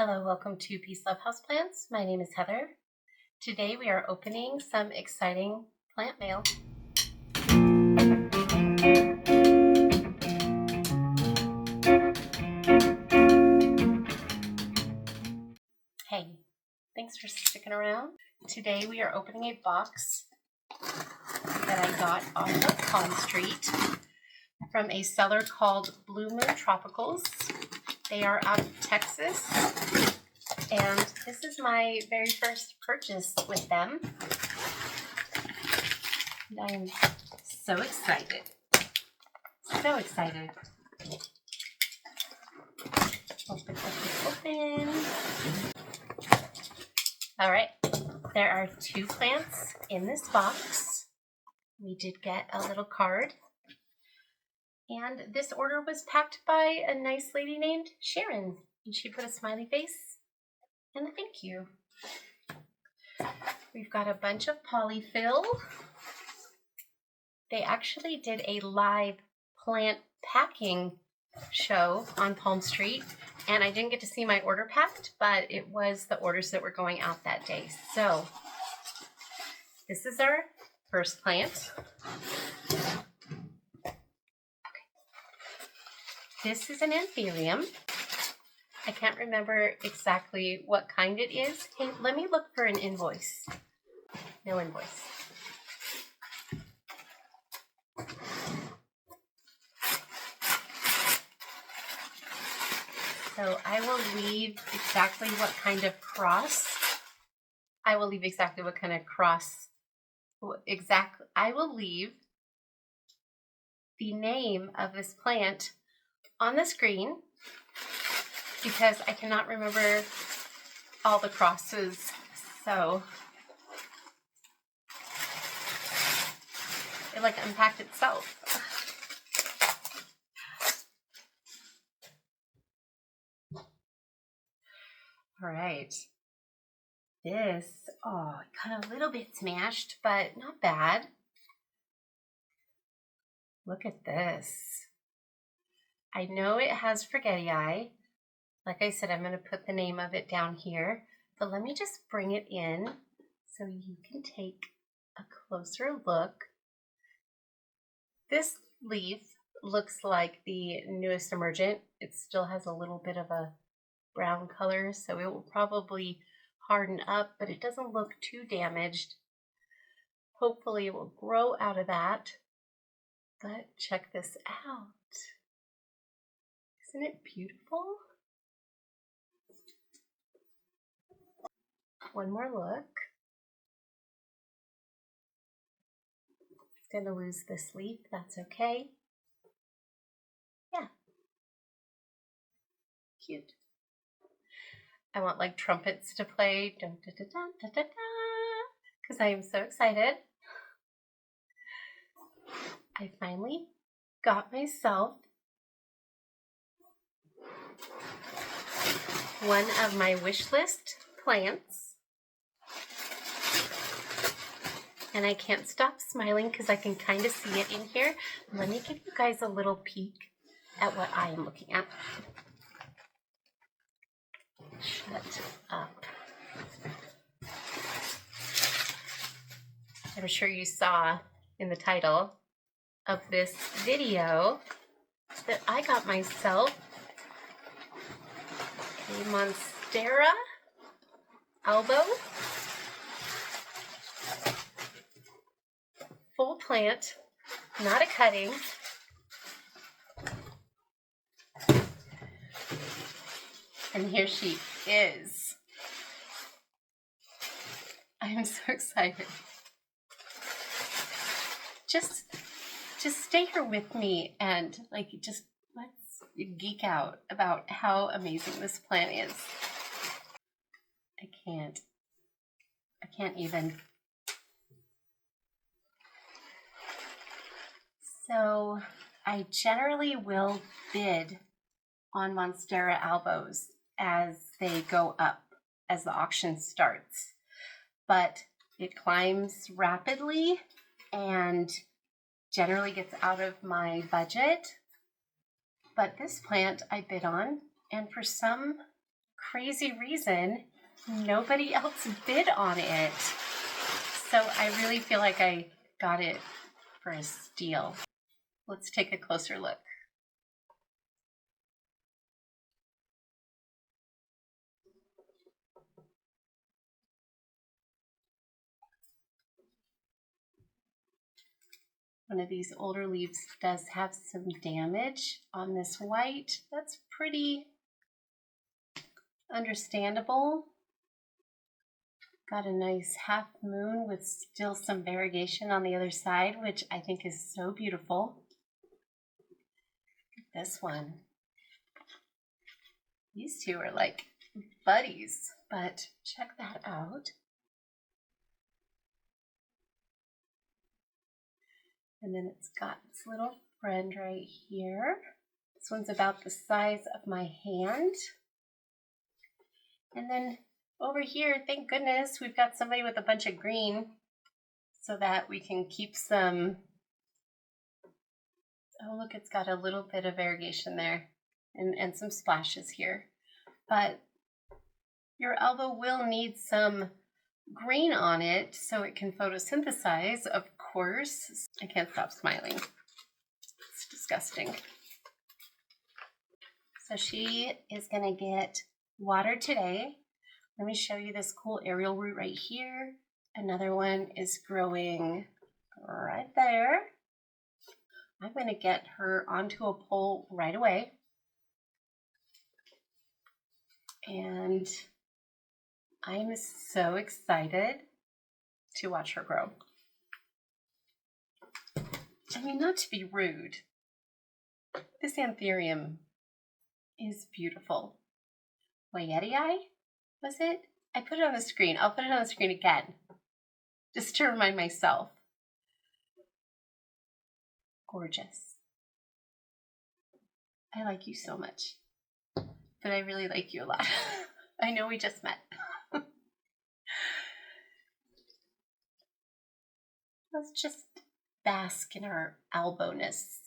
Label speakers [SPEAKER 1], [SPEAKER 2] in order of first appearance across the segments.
[SPEAKER 1] Hello, welcome to Peace Love Houseplants. My name is Heather. Today we are opening some exciting plant mail. Hey, thanks for sticking around. Today we are opening a box that I got off of Palm Street from a seller called Blue Moon Tropicals. They are out of Texas, and this is my very first purchase with them. And I am so excited. So excited. Open, open, open. All right, there are 2 plants in this box. We did get a little card. And this order was packed by a nice lady named Sharon. And she put a smiley face and a thank you. We've got a bunch of polyfill. They actually did a live plant packing show on Palm Street, and I didn't get to see my order packed, but it was the orders that were going out that day. So this is our first plant. This is an Anthurium. I can't remember exactly what kind it is. Hey, let me look for an invoice. No invoice. So I will leave exactly what kind of cross. I will leave the name of this plant on the screen because I cannot remember all the crosses. So it like unpacked itself. All right. This, it got a little bit smashed, but not bad. Look at this. I know it has forgetti eye. Like I said, I'm going to put the name of it down here, but let me just bring it in so you can take a closer look. This leaf looks like the newest emergent. It still has a little bit of a brown color, so it will probably harden up, but it doesn't look too damaged. Hopefully it will grow out of that. But check this out. Isn't it beautiful? One more look. It's going to lose this leaf. That's okay. Yeah. Cute. I want like trumpets to play. Dun, dun, dun, dun, dun, dun, dun, because I am so excited. I finally got myself one of my wish list plants. And I can't stop smiling because I can kind of see it in here. Let me give you guys a little peek at what I am looking at. Shut up. I'm sure you saw in the title of this video that I got myself a Monstera Albo full plant, not a cutting. And here she is. I am so excited. Just stay here with me and let's geek out about how amazing this plant is. I can't even. So I generally will bid on Monstera Albos as they go up, as the auction starts. But it climbs rapidly and generally gets out of my budget. But this plant I bid on, and for some crazy reason, nobody else bid on it. So I really feel like I got it for a steal. Let's take a closer look. One of these older leaves does have some damage on this white. That's pretty understandable. Got a nice half moon with still some variegation on the other side, which I think is so beautiful. This one. These two are like buddies, but check that out. And then it's got its little friend right here. This one's about the size of my hand. And then over here, thank goodness, we've got somebody with a bunch of green so that we can keep some. Oh, look, it's got a little bit of variegation there and some splashes here. But your elbow will need some green on it so it can photosynthesize, of course. I can't stop smiling. It's disgusting. So she is going to get watered today. Let me show you this cool aerial root right here. Another one is growing right there. I'm going to get her onto a pole right away. And I'm so excited to watch her grow. I mean, not to be rude, this Anthurium is beautiful. Wyetii, was it? I put it on the screen. I'll put it on the screen again, just to remind myself. Gorgeous. I like you so much, but I really like you a lot. I know we just met. Let's just bask in our albo-ness.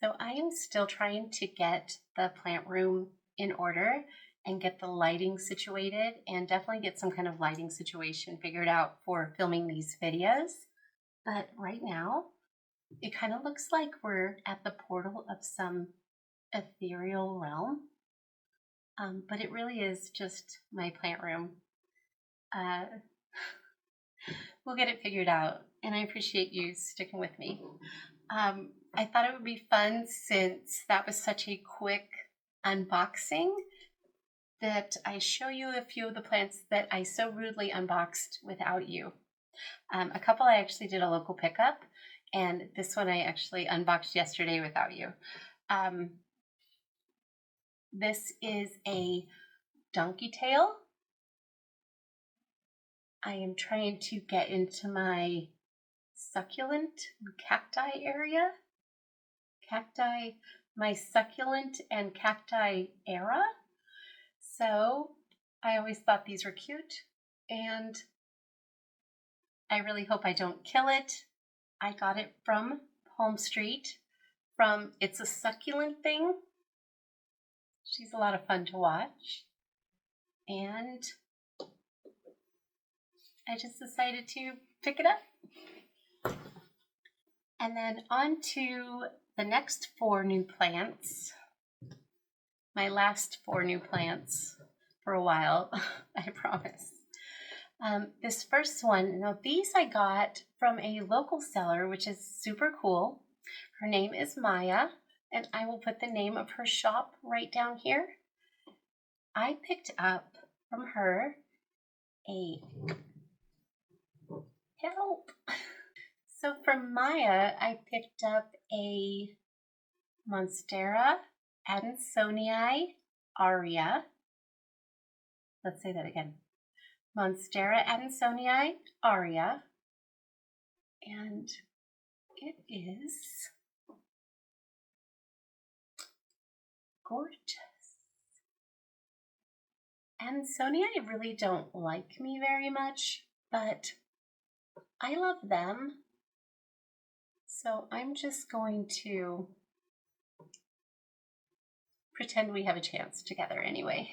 [SPEAKER 1] So I am still trying to get the plant room in order and get the lighting situated and definitely get some kind of lighting situation figured out for filming these videos. But right now, it kind of looks like we're at the portal of some ethereal realm. But it really is just my plant room. We'll get it figured out, and I appreciate you sticking with me. I thought it would be fun, since that was such a quick unboxing, that I show you a few of the plants that I so rudely unboxed without you. A couple I actually did a local pickup, and this one I actually unboxed yesterday without you. This is a donkey tail. I am trying to get into my succulent cacti area. My succulent and cacti era. So I always thought these were cute, and I really hope I don't kill it. I got it from Home Street, from It's a Succulent Thing. She's a lot of fun to watch, and I just decided to pick it up. And then on to the next 4 new plants. My last 4 new plants for a while, I promise. This first one, now these I got from a local seller, which is super cool. Her name is Maya, and I will put the name of her shop right down here. I picked up from her a help. So from Maya, I picked up a Monstera Albo aria. Let's say that again. Monstera Albo aria. And it is gorgeous. Ansonii really don't like me very much, but I love them. So I'm just going to pretend we have a chance together anyway.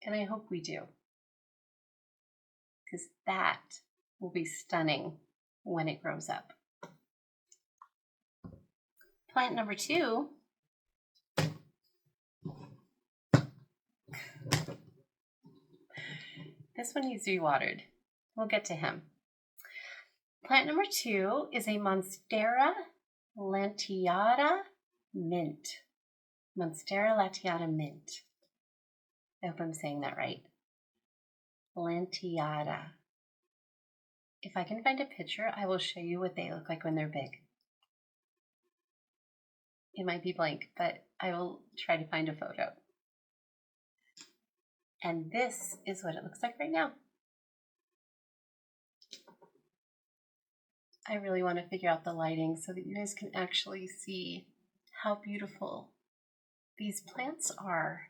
[SPEAKER 1] And I hope we do, because that will be stunning when it grows up. Plant number 2 this one needs to be watered. We'll get to him. Plant number 2 is a Monstera Albo mint. Monstera Albo mint. I hope I'm saying that right. Albo. If I can find a picture, I will show you what they look like when they're big. It might be blank, but I will try to find a photo. And this is what it looks like right now. I really want to figure out the lighting so that you guys can actually see how beautiful these plants are.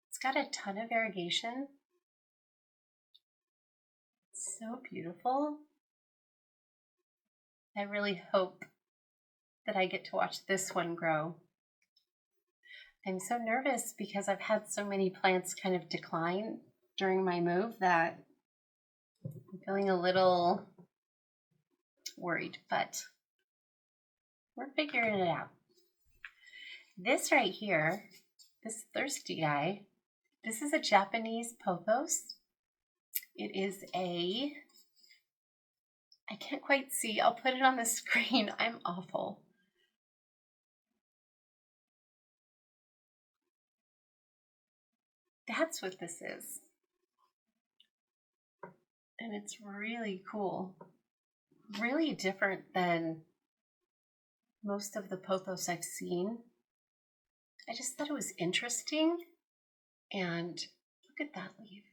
[SPEAKER 1] It's got a ton of variegation. It's so beautiful. I really hope that I get to watch this one grow. I'm so nervous because I've had so many plants kind of decline during my move that I'm feeling a little worried, but we're figuring it out. This right here, this thirsty guy, this is a Japanese pothos. It is I can't quite see. I'll put it on the screen. I'm awful. That's what this is. And it's really cool. Really different than most of the pothos I've seen. I just thought it was interesting. And look at that leaf.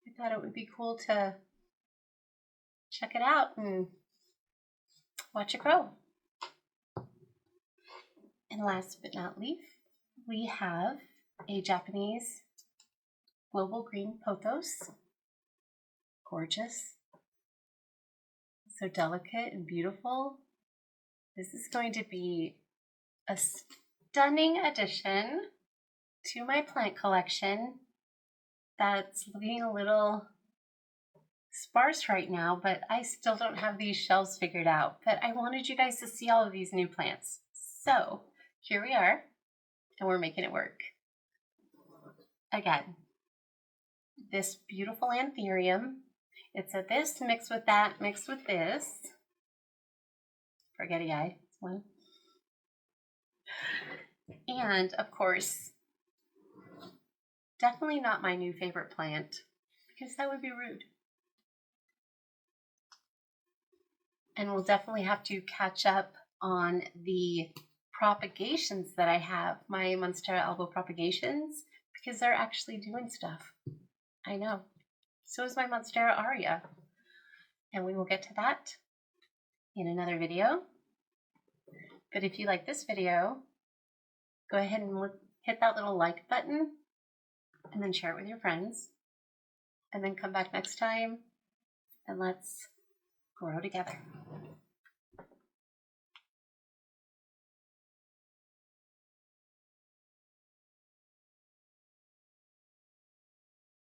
[SPEAKER 1] I thought it would be cool to check it out and watch it grow. And last but not least, we have a Japanese global green pothos. Gorgeous. So delicate and beautiful. This is going to be a stunning addition to my plant collection that's looking a little sparse right now, but I still don't have these shelves figured out. But I wanted you guys to see all of these new plants. So here we are, and we're making it work. Again, this beautiful Anthurium. It's a this mixed with that, mixed with this. Forgetty eye, one. And of course, definitely not my new favorite plant, because that would be rude. And we'll definitely have to catch up on the propagations that I have, my Monstera Albo propagations, because they're actually doing stuff. I know. So is my Monstera Aria. And we will get to that in another video. But if you like this video, go ahead and hit that little like button and then share it with your friends. And then come back next time and let's grow together.